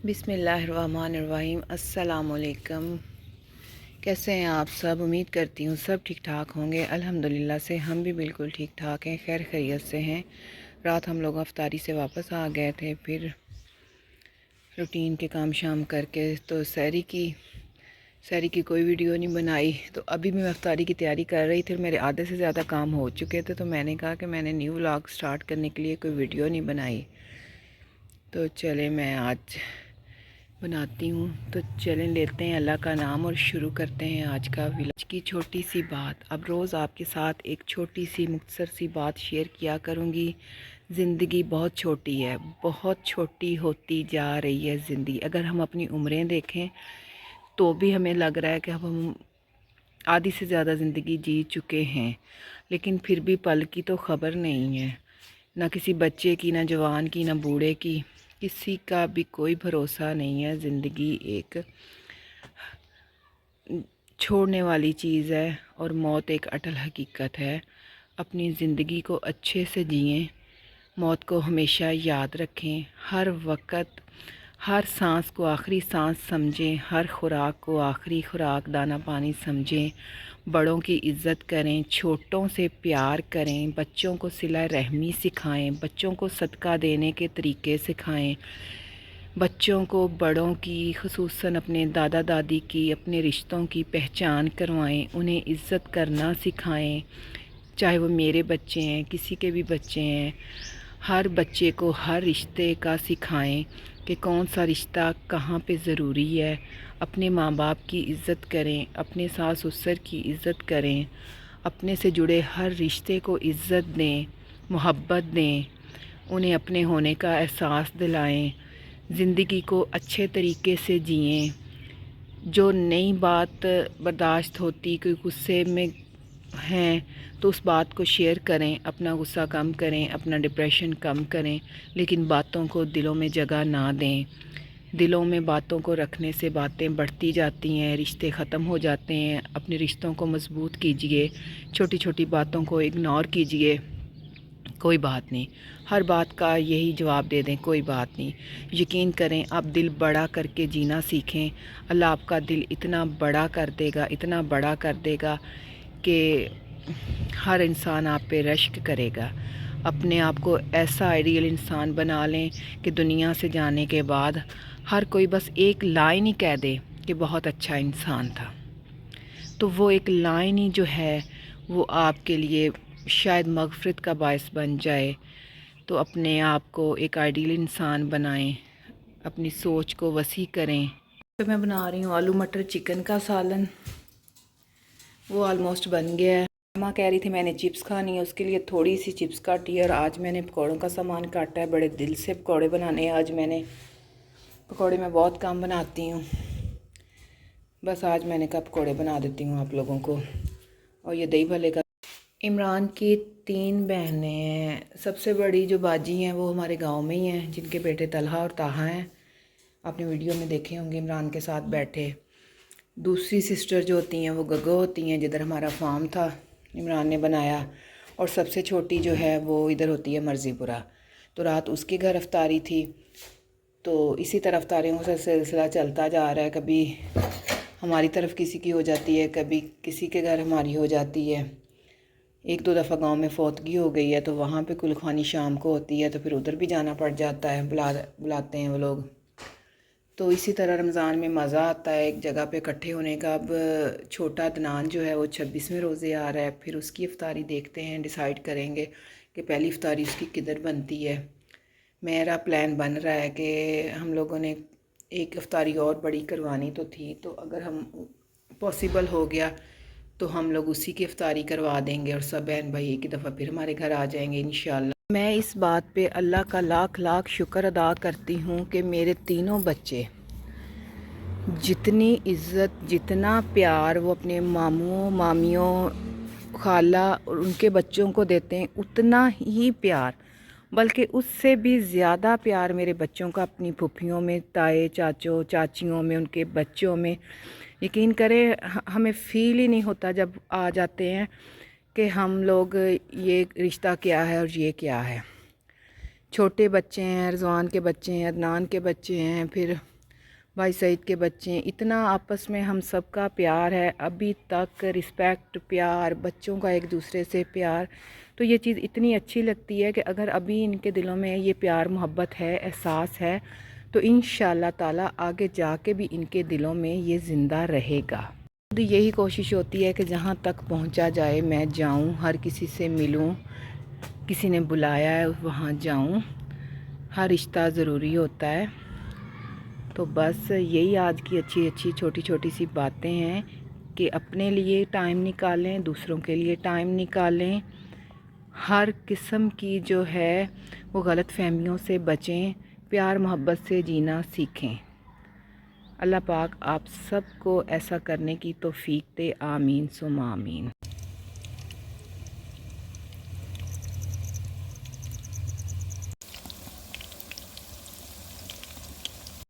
बिस्मिल्लाहिर्रहमानिर्रहीम। अस्सलामुअलैकुम। कैसे हैं आप सब? उम्मीद करती हूँ सब ठीक ठाक होंगे। अल्हम्दुलिल्लाह से हम भी बिल्कुल ठीक ठाक हैं, खैर खैरियत से हैं। रात हम लोग अफ्तारी से वापस आ गए थे, फिर रूटीन के काम शाम करके तो सहरी की कोई वीडियो नहीं बनाई। तो अभी भी मैं अफ्तारी की तैयारी कर रही थी, मेरे आधे से ज़्यादा काम हो चुके थे, तो मैंने कहा कि मैंने न्यू व्लॉग स्टार्ट करने के लिए कोई वीडियो नहीं बनाई। तो चले मैं आज बनाती हूँ। तो चलें, लेते हैं अल्लाह का नाम और शुरू करते हैं आज का व्लॉग की छोटी सी बात। अब रोज़ आपके साथ एक छोटी सी मुख्तसर सी बात शेयर किया करूँगी। ज़िंदगी बहुत छोटी है, बहुत छोटी होती जा रही है ज़िंदगी। अगर हम अपनी उम्रें देखें तो भी हमें लग रहा है कि अब हम आधी से ज़्यादा ज़िंदगी जी चुके हैं, लेकिन फिर भी पल की तो ख़बर नहीं है, ना किसी बच्चे की, ना जवान की, ना बूढ़े की, किसी का भी कोई भरोसा नहीं है। ज़िंदगी एक छोड़ने वाली चीज़ है और मौत एक अटल हकीकत है। अपनी ज़िंदगी को अच्छे से जिएं, मौत को हमेशा याद रखें। हर वक्त हर सांस को आखिरी सांस समझें, हर खुराक को आखिरी खुराक, दाना पानी समझें। बड़ों की इज़्ज़त करें, छोटों से प्यार करें, बच्चों को सिला रहमी सिखाएं, बच्चों को सदका देने के तरीके सिखाएं, बच्चों को बड़ों की, ख़ुसूसन अपने दादा दादी की, अपने रिश्तों की पहचान करवाएं, उन्हें इज़्ज़त करना सिखाएं। चाहे वो मेरे बच्चे हैं, किसी के भी बच्चे हैं, हर बच्चे को हर रिश्ते का सिखाएं कि कौन सा रिश्ता कहाँ पे ज़रूरी है। अपने माँ बाप की इज़्ज़त करें, अपने सास ससुर की इज़्ज़त करें, अपने से जुड़े हर रिश्ते को इज़्ज़त दें, मोहब्बत दें, उन्हें अपने होने का एहसास दिलाएं। ज़िंदगी को अच्छे तरीके से जिएं। जो नई बात बर्दाश्त होती, कोई गुस्से में हैं तो उस बात को शेयर करें, अपना गुस्सा कम करें, अपना डिप्रेशन कम करें, लेकिन बातों को दिलों में जगह ना दें। दिलों में बातों को रखने से बातें बढ़ती जाती हैं, रिश्ते ख़त्म हो जाते हैं। अपने रिश्तों को मजबूत कीजिए, छोटी छोटी बातों को इग्नोर कीजिए। कोई बात नहीं, हर बात का यही जवाब दे दें, कोई बात नहीं। यकीन करें, आप दिल बड़ा करके जीना सीखें, अल्लाह आपका दिल इतना बड़ा कर देगा, इतना बड़ा कर देगा कि हर इंसान आप पे रश्क करेगा। अपने आप को ऐसा आइडियल इंसान बना लें कि दुनिया से जाने के बाद हर कोई बस एक लाइन ही कह दे कि बहुत अच्छा इंसान था। तो वो एक लाइन ही जो है वो आपके लिए शायद मग़फ़िरत का बायस बन जाए। तो अपने आप को एक आइडियल इंसान बनाएं, अपनी सोच को वसी करें। तो मैं बना रही हूँ आलू मटर चिकन का सालन। वो ऑलमोस्ट बन गया है। माँ कह रही थी मैंने चिप्स खानी है, उसके लिए थोड़ी सी चिप्स काटी है। और आज मैंने पकौड़ों का सामान काटा है, बड़े दिल से पकौड़े बनाने हैं आज मैंने। पकौड़े मैं बहुत कम बनाती हूँ, बस आज मैंने कहा पकौड़े बना देती हूँ आप लोगों को। और ये दही भल्ले का। इमरान की 3 बहनें हैं। सबसे बड़ी जो बाजी हैं वो हमारे गांव में ही हैं, जिनके बेटे तलहा और ताहा हैं। आपने वीडियो में देखे होंगे इमरान के साथ बैठे। दूसरी सिस्टर जो होती हैं वो गगो होती हैं, जिधर हमारा फार्म था इमरान ने बनाया। और सबसे छोटी जो है वो इधर होती है मर्ज़ीपुरा। तो रात उसके घर अफ्तारी थी, तो इसी तरह अफ्तारियों का सिलसिला चलता जा रहा है। कभी हमारी तरफ किसी की हो जाती है, कभी किसी के घर हमारी हो जाती है। एक दो दफ़ा गांव में फौतगी हो गई है, तो वहाँ पे कुलखानी शाम को होती है, तो फिर उधर भी जाना पड़ जाता है, बुलाते हैं वो लोग। तो इसी तरह रमज़ान में मज़ा आता है एक जगह पे इकट्ठे होने का। अब छोटा अदनान जो है वो 26वें रोज़े आ रहा है, फिर उसकी इफ्तारी देखते हैं, डिसाइड करेंगे कि पहली इफ्तारी उसकी किधर बनती है। मेरा प्लान बन रहा है कि हम लोगों ने एक इफ्तारी और बड़ी करवानी तो थी, तो अगर हम पॉसिबल हो गया तो हम लोग उसी की इफ्तारी करवा देंगे और सब बहन भाई एक ही दफ़ा फिर हमारे घर आ जाएंगे इंशाल्लाह। मैं इस बात पे अल्लाह का लाख लाख शुक्र अदा करती हूँ कि मेरे तीनों बच्चे जितनी इज़्ज़त, जितना प्यार वो अपने मामू मामियों, खाला और उनके बच्चों को देते हैं, उतना ही प्यार, बल्कि उससे भी ज़्यादा प्यार मेरे बच्चों का अपनी फूफियों में, ताए चाचों चाचियों में, उनके बच्चों में। यकीन करें, हमें फ़ील ही नहीं होता जब आ जाते हैं कि हम लोग ये रिश्ता क्या है और ये क्या है। छोटे बच्चे हैं, रिजवान के बच्चे हैं, अदनान के बच्चे हैं, फिर भाई सईद के बच्चे हैं। इतना आपस में हम सबका प्यार है अभी तक, रिस्पेक्ट, प्यार, बच्चों का एक दूसरे से प्यार। तो ये चीज़ इतनी अच्छी लगती है कि अगर अभी इनके दिलों में ये प्यार मोहब्बत है, एहसास है, तो इंशाअल्लाह ताला आगे जाके भी इनके दिलों में ये ज़िंदा रहेगा। खुद यही कोशिश होती है कि जहाँ तक पहुँचा जाए मैं जाऊँ, हर किसी से मिलूँ, किसी ने बुलाया है वहाँ जाऊँ। हर रिश्ता ज़रूरी होता है। तो बस यही आज की अच्छी अच्छी छोटी छोटी सी बातें हैं कि अपने लिए टाइम निकालें, दूसरों के लिए टाइम निकालें, हर किस्म की जो है वो गलत फहमियों से बचें, प्यार मोहब्बत से जीना सीखें। अल्लाह पाक आप सबको ऐसा करने की तौफीक दे। आमीन सुम आमीन।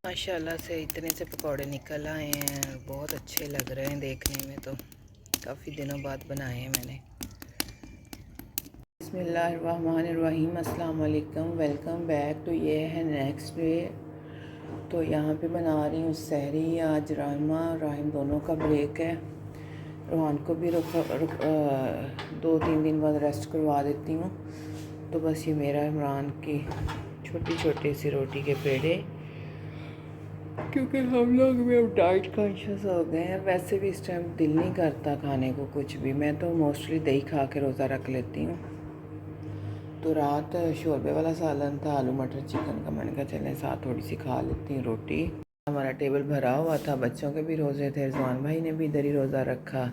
माशाल्लाह से इतने से पकौड़े निकल आए हैं और बहुत अच्छे लग रहे हैं देखने में। तो काफ़ी दिनों बाद बनाए हैं मैंने। बिस्मिल्लाहिर्रहमानिर्रहीम, अस्सलाम वालेकुम, वेलकम बैक। तो ये है नेक्स्ट डे। तो यहाँ पे बना रही हूँ सहरी। आज राहिमा और राहिम दोनों का ब्रेक है। रोहान को भी 2-3 दिन बाद रेस्ट करवा देती हूँ। तो बस ये मेरा इमरान की छोटी छोटी सी रोटी के पेड़े, क्योंकि हम लोग भी अब डाइट कॉन्शियस हो गए हैं। वैसे भी इस टाइम दिल नहीं करता खाने को कुछ भी। मैं तो मोस्टली दही खा के रोज़ा रख लेती हूँ। तो रात शोरबे वाला सालन था, आलू मटर चिकन का। मैंने कहा चलें साथ थोड़ी सी खा लेती हूँ रोटी। हमारा टेबल भरा हुआ था, बच्चों के भी रोज़े थे, रिजवान भाई ने भी इधर ही रोज़ा रखा।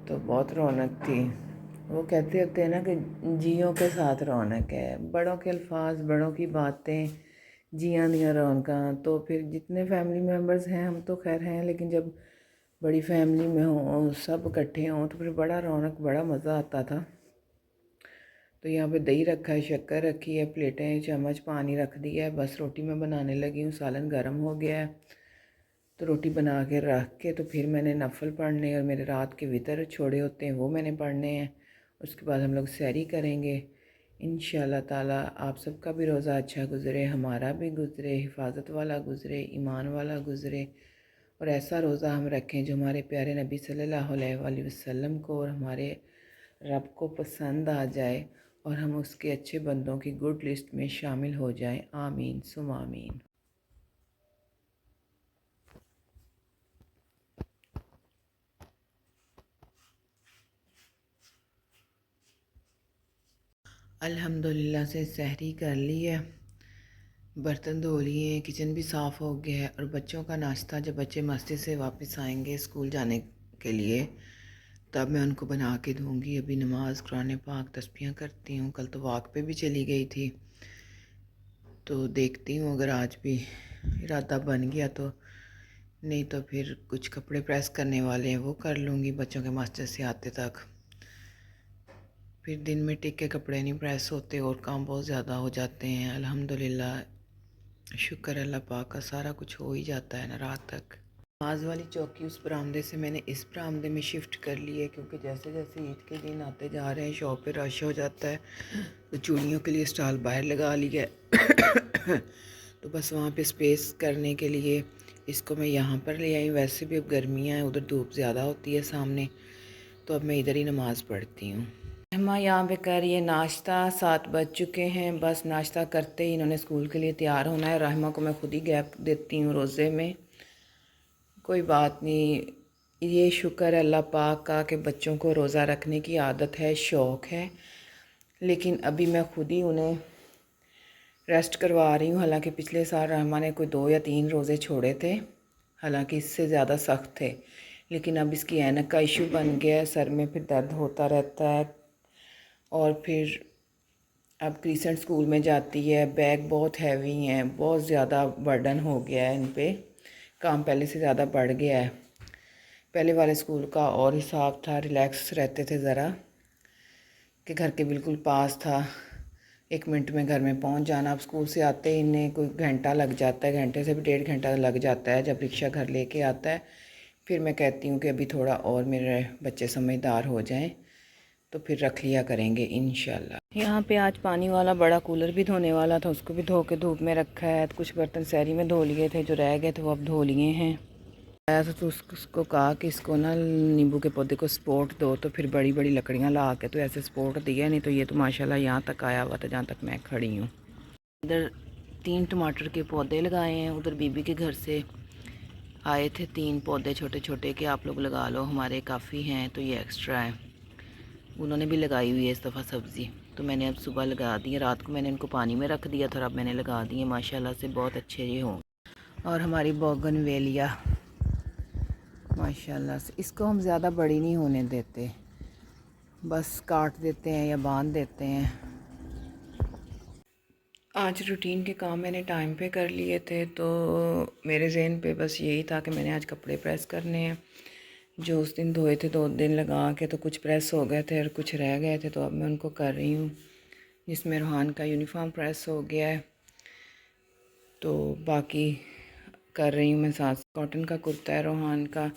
तो बहुत रौनक थी। वो कहते होते हैं ना कि जियों के साथ रौनक है। बड़ों के अल्फाज, बड़ों की बातें, जियां दियाँ रौनकां। तो फिर जितने फैमिली मेम्बर्स हैं, हम तो खैर हैं, लेकिन जब बड़ी फैमिली में हों, सब इकट्ठे हों, तो फिर बड़ा रौनक, बड़ा मज़ा आता था। तो यहाँ पे दही रखा है, शक्कर रखी है, प्लेटें, चम्मच, पानी रख दिया है। बस रोटी मैं बनाने लगी हूँ। सालन गर्म हो गया है। तो रोटी बना के रख के तो फिर मैंने नफल पढ़ने और मेरे रात के वितर छोड़े होते हैं वो मैंने पढ़ने हैं। उसके बाद हम लोग सैरी करेंगे इंशाअल्लाह ताला। आप सबका भी रोज़ा अच्छा गुज़रे, हमारा भी गुज़रे, हिफाजत वाला गुज़रे, ईमान वाला गुज़रे, और ऐसा रोज़ा हम रखें जो हमारे प्यारे नबी सल्लल्लाहु अलैहि वसल्लम को और हमारे रब को पसंद आ जाए और हम उसके अच्छे बंदों की गुड लिस्ट में शामिल हो जाएं। आमीन सुम आमीन। अल्हम्दुलिल्लाह से सहरी कर ली है, बर्तन धो लिए हैं, किचन भी साफ़ हो गया है। और बच्चों का नाश्ता जब बच्चे मस्ती से वापस आएंगे स्कूल जाने के लिए, तब मैं उनको बना के दूँगी। अभी नमाज़, कुरान पाक, तस्बीहां करती हूँ। कल तो वॉक पे भी चली गई थी, तो देखती हूँ अगर आज भी इरादा बन गया तो। नहीं तो फिर कुछ कपड़े प्रेस करने वाले हैं, वो कर लूँगी बच्चों के मास्टर से आते तक। फिर दिन में टिक के कपड़े नहीं प्रेस होते और काम बहुत ज़्यादा हो जाते हैं। अल्हम्दुलिल्लाह, शुक्र अल्लाह पाक का, सारा कुछ हो ही जाता है ना रात तक। नमाज वाली चौकी उस बरामदे से मैंने इस बरामदे में शिफ्ट कर ली है, क्योंकि जैसे जैसे ईद के दिन आते जा रहे हैं शॉप पे रश हो जाता है। तो चूड़ियों के लिए स्टॉल बाहर लगा लिया है। तो बस वहाँ पे स्पेस करने के लिए इसको मैं यहाँ पर ले आई। वैसे भी अब गर्मियाँ हैं, उधर धूप ज़्यादा होती है सामने, तो अब मैं इधर ही नमाज़ पढ़ती हूँ। रहमा यहाँ पे कर रही है नाश्ता। 7 बज चुके हैं। बस नाश्ता करते ही इन्होंने स्कूल के लिए तैयार होना है। रहमा को मैं खुद ही गैप देती हूँ रोज़े में, कोई बात नहीं। ये शुक्र है अल्लाह पाक का कि बच्चों को रोज़ा रखने की आदत है, शौक़ है। लेकिन अभी मैं खुद ही उन्हें रेस्ट करवा रही हूँ। हालांकि पिछले साल रहमा ने कोई 2 या 3 रोज़े छोड़े थे, हालांकि इससे ज़्यादा सख्त थे। लेकिन अब इसकी ऐनक का इशू बन गया है, सर में फिर दर्द होता रहता है। और फिर अब क्रिसेंट स्कूल में जाती है, बैग बहुत हैवी हैं, बहुत ज़्यादा बर्डन हो गया है इन पे, काम पहले से ज़्यादा बढ़ गया है। पहले वाले स्कूल का और हिसाब था, रिलैक्स रहते थे ज़रा, कि घर के बिल्कुल पास था, 1 मिनट में घर में पहुंच जाना। अब स्कूल से आते ही इन्हें कोई घंटा लग जाता है, घंटे से भी 1.5 घंटा लग जाता है जब रिक्शा घर लेके आता है। फिर मैं कहती हूँ कि अभी थोड़ा और मेरे बच्चे समझदार हो जाएं, तो फिर रख लिया करेंगे इंशाल्लाह। यहाँ पे आज पानी वाला बड़ा कूलर भी धोने वाला था, उसको भी धो के धूप में रखा है। कुछ बर्तन सहरी में धो लिए थे, जो रह गए थे वो अब धो लिए हैं। आया तो उसको कहा कि इसको ना नींबू के पौधे को सपोर्ट दो, तो फिर बड़ी बड़ी लकड़ियाँ ला के तो ऐसे सपोर्ट दिया, नहीं तो ये तो माशाल्लाह यहाँ तक आया हुआ था जहाँ तक मैं खड़ी हूँ। इधर 3 टमाटर के पौधे लगाए हैं, उधर बीबी के घर से आए थे 3 पौधे छोटे छोटे कि आप लोग लगा लो, हमारे काफ़ी हैं तो ये एक्स्ट्रा है। उन्होंने भी लगाई हुई है इस दफ़ा सब्ज़ी, तो मैंने अब सुबह लगा दी है। रात को मैंने इनको पानी में रख दिया था, अब मैंने लगा दिए, माशाल्लाह से बहुत अच्छे ये हों। और हमारी बोगनवेलिया माशाल्लाह से, इसको हम ज़्यादा बड़ी नहीं होने देते, बस काट देते हैं या बांध देते हैं। आज रूटीन के काम मैंने टाइम पे कर लिए थे, तो मेरे जहन पे बस यही था कि मैंने आज कपड़े प्रेस करने हैं। जो उस दिन धोए थे 2 दिन लगा के, तो कुछ प्रेस हो गए थे और कुछ रह गए थे, तो अब मैं उनको कर रही हूँ। जिसमें रोहान का यूनिफॉर्म प्रेस हो गया है, तो बाकी कर रही हूँ मैं। साथ कॉटन का कुर्ता है रोहान का,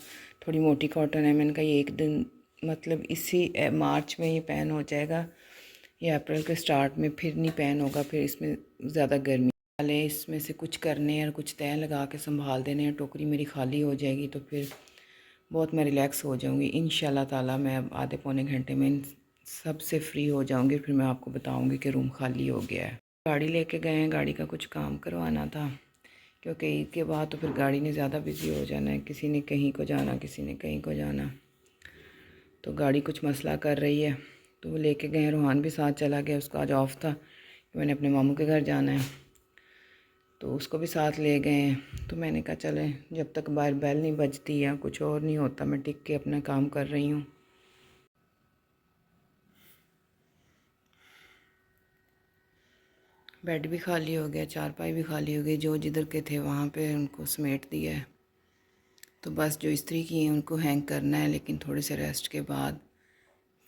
थोड़ी मोटी कॉटन है। मैंने कहा ये एक दिन मतलब इसी मार्च में ये पहन हो जाएगा, या अप्रैल के स्टार्ट में फिर नहीं पहन होगा, फिर इसमें ज़्यादा गर्मी वाले। इसमें से कुछ करने हैं और कुछ तय लगा के संभाल देने हैं। टोकरी मेरी खाली हो जाएगी तो फिर बहुत मैं रिलैक्स हो जाऊंगी इंशाल्लाह ताला। मैं अब आधे पौने घंटे में सबसे फ्री हो जाऊंगी, फिर मैं आपको बताऊंगी कि रूम खाली हो गया है। गाड़ी लेके गए हैं, गाड़ी का कुछ काम करवाना था, क्योंकि ईद के बाद तो फिर गाड़ी ने ज़्यादा बिजी हो जाना है। किसी ने कहीं को जाना, किसी ने कहीं को जाना, तो गाड़ी कुछ मसला कर रही है, तो वो लेके गए। रोहान भी साथ चला गया, उसका आज ऑफ था कि मैंने अपने मामू के घर जाना है, तो उसको भी साथ ले गए हैं। तो मैंने कहा चले, जब तक बाहर बेल नहीं बजती या कुछ और नहीं होता, मैं टिक के अपना काम कर रही हूँ। बेड भी खाली हो गया, चारपाई भी खाली हो गई, जो जिधर के थे वहाँ पे उनको समेट दिया है। तो बस जो इस्त्री की हैं उनको हैंग करना है, लेकिन थोड़े से रेस्ट के बाद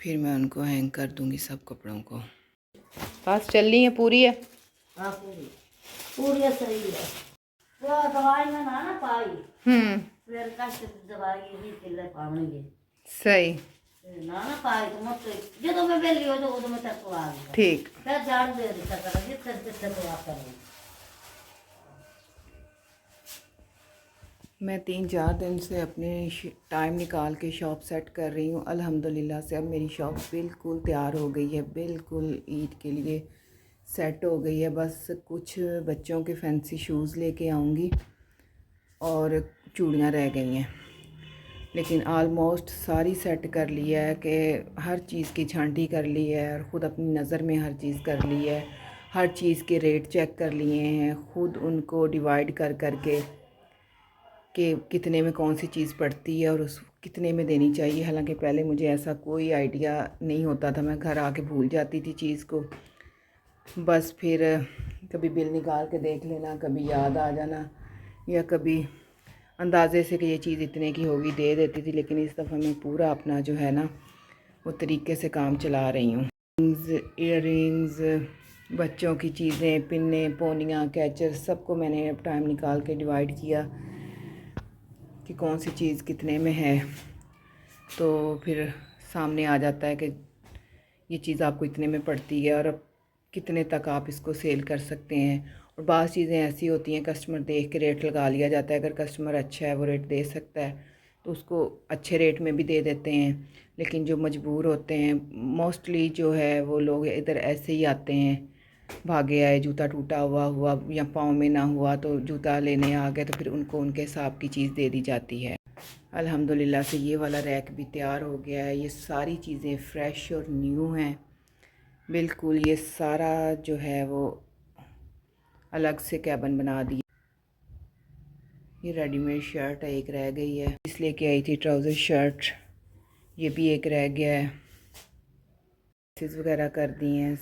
फिर मैं उनको हैंग कर दूँगी सब कपड़ों को। बस चल रही है, पूरी है। हाँ पूरी पूरी सही है। तो दवाई में ना पाई फिर कष्ट दवाई भी किले पावणगे सही ना पाई तो मत जो मैं बेली हो तो मैं तक आ गई। ठीक, फिर झाड़ दे दिया कर जिस तो आप करें। मैं 3-4 दिन से अपने टाइम निकाल के शॉप सेट कर रही हूँ। अल्हम्दुलिल्लाह से अब मेरी शॉप बिल्कुल तैयार हो गई है, बिल्कुल ईद के लिए सेट हो गई है। बस कुछ बच्चों के फैंसी शूज़ लेके आऊँगी और चूड़ियाँ रह गई हैं, लेकिन आलमोस्ट सारी सेट कर लिया है कि हर चीज़ की छांटी कर ली है और ख़ुद अपनी नज़र में हर चीज़ कर ली है। हर चीज़ के रेट चेक कर लिए हैं, ख़ुद उनको डिवाइड कर करके कि कितने में कौन सी चीज़ पड़ती है और उस कितने में देनी चाहिए। हालांकि पहले मुझे ऐसा कोई आइडिया नहीं होता था, मैं घर आके भूल जाती थी चीज़ को। बस फिर कभी बिल निकाल के देख लेना, कभी याद आ जाना, या कभी अंदाज़े से कि ये चीज़ इतने की होगी दे देती थी। लेकिन इस दफ़ा मैं पूरा अपना जो है ना वो तरीके से काम चला रही हूँ। ईयररिंग्स, बच्चों की चीज़ें, पिन्ने, पोनियाँ, कैचर, सबको मैंने टाइम निकाल के डिवाइड किया कि कौन सी चीज़ कितने में है, तो फिर सामने आ जाता है कि ये चीज़ आपको इतने में पड़ती है और अब कितने तक आप इसको सेल कर सकते हैं। और बाज़ चीज़ें ऐसी होती हैं कस्टमर देख के रेट लगा लिया जाता है। अगर कस्टमर अच्छा है, वो रेट दे सकता है, तो उसको अच्छे रेट में भी दे देते हैं। लेकिन जो मजबूर होते हैं, मोस्टली जो है वो लोग इधर ऐसे ही आते हैं, भागे आए, जूता टूटा हुआ या पाँव में ना हुआ तो जूता लेने आ गए, तो फिर उनको उनके हिसाब की चीज़ दे दी जाती है। अल्हम्दुलिल्लाह से ये वाला रैक भी तैयार हो गया है। ये सारी चीज़ें फ़्रेश और न्यू हैं बिल्कुल। ये सारा जो है वो अलग से कैबिन बना दी। ये रेडीमेड शर्ट है, एक रह गई है, इस लेके आई थी ट्राउज़र शर्ट, ये भी एक रह गया है। लेसेस वगैरह कर दी हैं,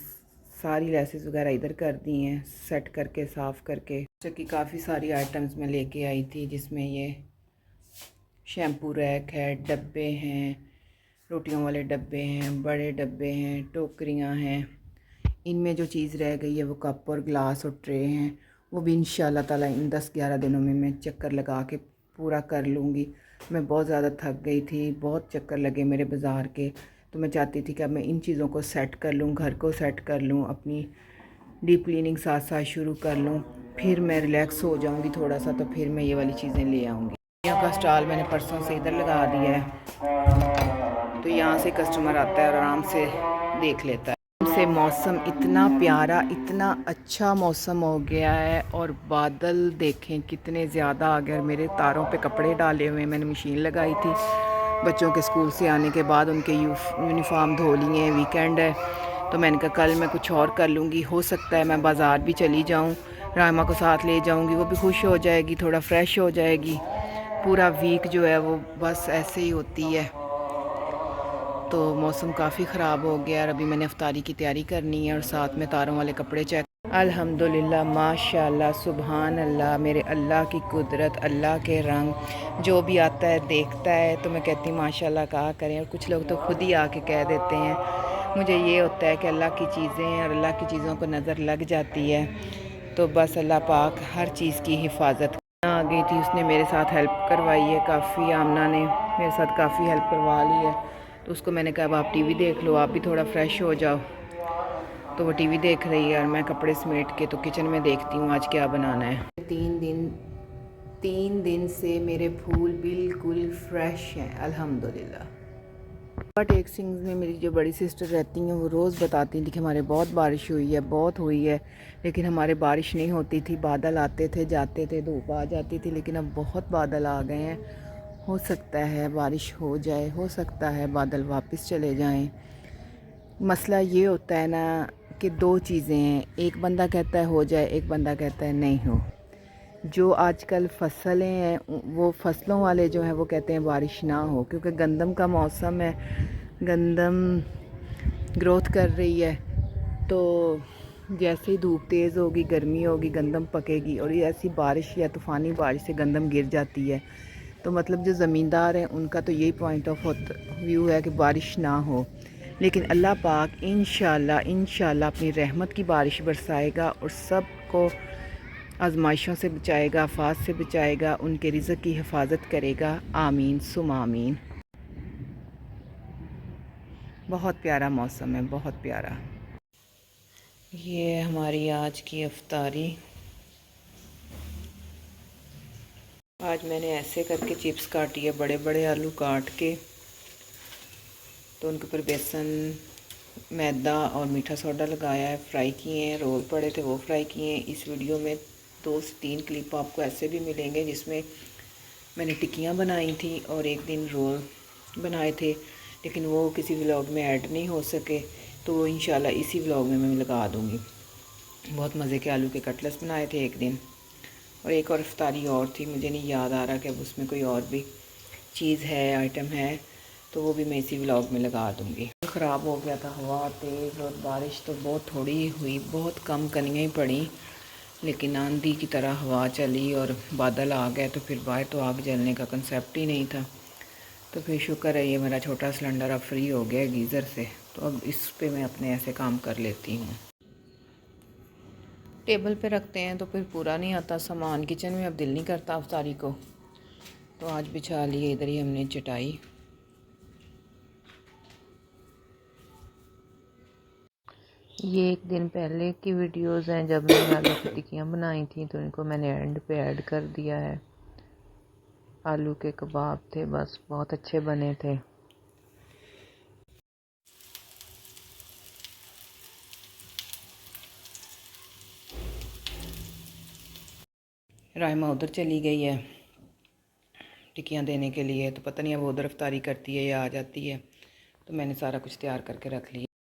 सारी लेसेस वगैरह इधर कर दी हैं, सेट करके साफ़ करके। कि काफ़ी सारी आइटम्स मैं लेके आई थी, जिसमें ये शैम्पू रैक है, डब्बे हैं, रोटियों वाले डब्बे हैं, बड़े डब्बे हैं, टोकरियाँ हैं। इनमें जो चीज़ रह गई है वो कप और ग्लास और ट्रे हैं। वो भी इंशाल्लाह ताला इन 10-11 दिनों में मैं चक्कर लगा के पूरा कर लूँगी। मैं बहुत ज़्यादा थक गई थी, बहुत चक्कर लगे मेरे बाज़ार के, तो मैं चाहती थी कि अब मैं इन चीज़ों को सेट कर लूँ, घर को सेट कर लूँ, अपनी डीप क्लीनिंग साथ साथ शुरू कर लूँ, फिर मैं रिलैक्स हो जाऊँगी थोड़ा सा, तो फिर मैं ये वाली चीज़ें ले आऊँगी। यहाँ का स्टॉल मैंने परसों से इधर लगा दिया है, तो यहाँ से कस्टमर आता है और आराम से देख लेता है। से मौसम इतना प्यारा, इतना अच्छा मौसम हो गया है, और बादल देखें कितने ज़्यादा आ गए। मेरे तारों पे कपड़े डाले हुए हैं, मैंने मशीन लगाई थी, बच्चों के स्कूल से आने के बाद उनके यूनिफॉर्म धो लिए हैं, वीकेंड है तो मैंने कहा कल मैं कुछ और कर लूँगी। हो सकता है मैं बाज़ार भी चली जाऊँ, रायमा को साथ ले जाऊँगी, वो भी खुश हो जाएगी, थोड़ा फ्रेश हो जाएगी। पूरा वीक जो है वो बस ऐसे ही होती है। तो मौसम काफ़ी ख़राब हो गया और अभी मैंने इफ्तारी की तैयारी करनी है और साथ में तारों वाले कपड़े चेक। अल्हम्दुलिल्लाह, माशाल्लाह, सुभान अल्लाह, मेरे अल्लाह की कुदरत, अल्लाह के रंग, जो भी आता है देखता है तो मैं कहती हूँ माशाल्लाह कहा करें। और कुछ लोग तो खुद ही आके कह देते हैं। मुझे ये होता है कि अल्लाह की चीज़ें और अल्लाह की चीज़ों को नज़र लग जाती है, तो बस अल्लाह पाक हर चीज़ की हिफाजत। आ गई थी, उसने मेरे साथ हेल्प करवाई है काफ़ी, आमना ने मेरे साथ काफ़ी हेल्प करवा ली है। तो उसको मैंने कहा अब आप टीवी देख लो, आप भी थोड़ा फ्रेश हो जाओ। तो वो टीवी देख रही है और मैं कपड़े समेट के तो किचन में देखती हूँ आज क्या बनाना है। 3 दिन से मेरे फूल बिल्कुल फ्रेश हैं अल्हम्दुलिल्लाह। बट एक सिंग्स में मेरी जो बड़ी सिस्टर रहती हैं वो रोज़ बताती थी कि हमारे बहुत बारिश हुई है, बहुत हुई है, लेकिन हमारे बारिश नहीं होती थी। बादल आते थे जाते थे, धूप आ जाती थी, लेकिन अब बहुत बादल आ गए हैं। हो सकता है बारिश हो जाए, हो सकता है बादल वापस चले जाएं। मसला ये होता है ना कि दो चीज़ें हैं, एक बंदा कहता है हो जाए, एक बंदा कहता है नहीं हो। जो आजकल फसलें हैं वो फसलों वाले जो हैं वो कहते हैं बारिश ना हो, क्योंकि गंदम का मौसम है, गंदम ग्रोथ कर रही है, तो जैसे ही धूप तेज़ होगी, गर्मी होगी, गंदम पकेगी, और ये ऐसी बारिश या तूफ़ानी बारिश से गंदम गिर जाती है। तो मतलब जो ज़मींदार हैं उनका तो यही पॉइंट ऑफ व्यू है कि बारिश ना हो, लेकिन अल्लाह पाक इंशाल्लाह अपनी रहमत की बारिश बरसाएगा और सबको आजमाइशों से बचाएगा, आफात से बचाएगा, उनके रिज़्क़ की हिफाजत करेगा। आमीन सुम आमीन। बहुत प्यारा मौसम है, बहुत प्यारा। ये हमारी आज की इफ्तारी। आज मैंने ऐसे करके चिप्स काटी है, बड़े बड़े आलू काट के, तो उनके ऊपर बेसन, मैदा और मीठा सोडा लगाया है, फ्राई किए हैं। रोल पड़े थे वो फ्राई किए हैं। इस वीडियो में 2 से 3 क्लिप आपको ऐसे भी मिलेंगे जिसमें मैंने टिक्कियाँ बनाई थी और एक दिन रोल बनाए थे, लेकिन वो किसी व्लॉग में ऐड नहीं हो सके, तो वो इंशाल्लाह इसी व्लॉग में मैं लगा दूँगी। बहुत मज़े के आलू के कटलेट्स बनाए थे एक दिन, और एक और इफ्तारी और थी, मुझे नहीं याद आ रहा कि अब उसमें कोई और भी चीज़ है, आइटम है, तो वो भी मैं इसी व्लॉग में लगा दूँगी। ख़राब हो गया था, हवा तेज़ और बारिश तो बहुत थोड़ी हुई, बहुत कम कनियाँ ही पड़ी, लेकिन आंधी की तरह हवा चली और बादल आ गए, तो फिर बाहर तो आग जलने का कंसेप्ट ही नहीं था। तो फिर शुक्र है ये मेरा छोटा सिलेंडर अब फ्री हो गया गीज़र से, तो अब इस पे मैं अपने ऐसे काम कर लेती हूँ। टेबल पे रखते हैं तो फिर पूरा नहीं आता सामान, किचन में अब दिल नहीं करता इफ्तारी को, तो आज बिछा लिए इधर ही हमने चटाई। ये एक दिन पहले की वीडियोस हैं जब मैंने आलू की टिक्कियाँ बनाई थी, तो इनको मैंने एंड पे ऐड कर दिया है। आलू के कबाब थे, बस बहुत अच्छे बने थे। रायमा उधर चली गई है टिक्कियाँ देने के लिए, तो पता नहीं अब उधर इफ्तारी करती है या आ जाती है, तो मैंने सारा कुछ तैयार करके रख लिया।